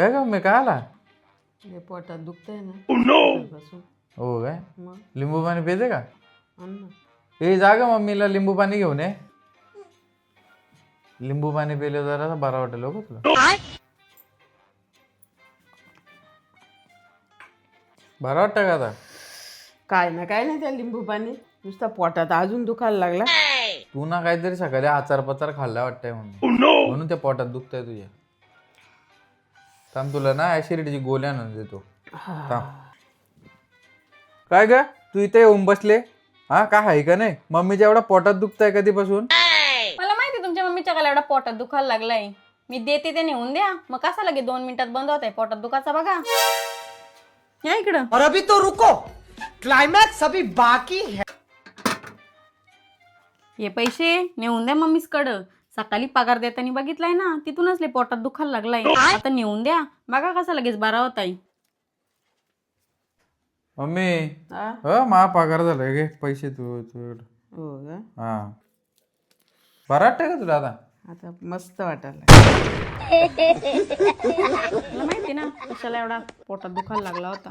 काय का मी काय आला हे पोटात दुखतंय ना बसून. हो काय मग लिंबू पाणी पिते का आण ना. ए जागा मम्मीला लिंबू पाणी घेऊन ये लिंबू पाणी पिले जरा बरा वाटेल हो का तुला बरा वाटतं का आता काय नाही त्या लिंबू पाणी नुसता पोटात अजून दुखायला लागला. तू ना काहीतरी सकाळी आचार पचार खाल्ला वाटतंय म्हणून त्या पोटात दुखतंय तुझ्या थांब तुला ना ऍसिडिटीची गोळी आणून देतो थांब काय ग तू इथे येऊन बसले हा काय आहे का नाही मम्मीच्या एवढा पोटात दुखतंय कधीपासून मला माहिती तुमच्या मम्मीच्या गला एवढा पोटात दुखायला लागलाय. मी देते ते नेऊन द्या. मग कसा लगे 2 मिनिटात बंद होत आहे पोटात दुखाचा बघा. या इकडं. और अभी तो रुको, क्लाइमैक्स अभी बाकी है. हे पैसे नेऊन द्या मम्मीच कडं. सकाळी पगार देताना बघितलाय ना तिथूनच लय पोटात दुखायला लागलाय. आता नेऊन द्या बघा कसा लगेच बरा होत आहे. मम्मी हा हो मा पगार झालाय गे पैसे तुझ्याकडे हो का हा बरं वाटतंय का तुला आता आता मस्त वाटायला. मला माहिती ना कशाला एवढा पोटात दुखायला लागला होता.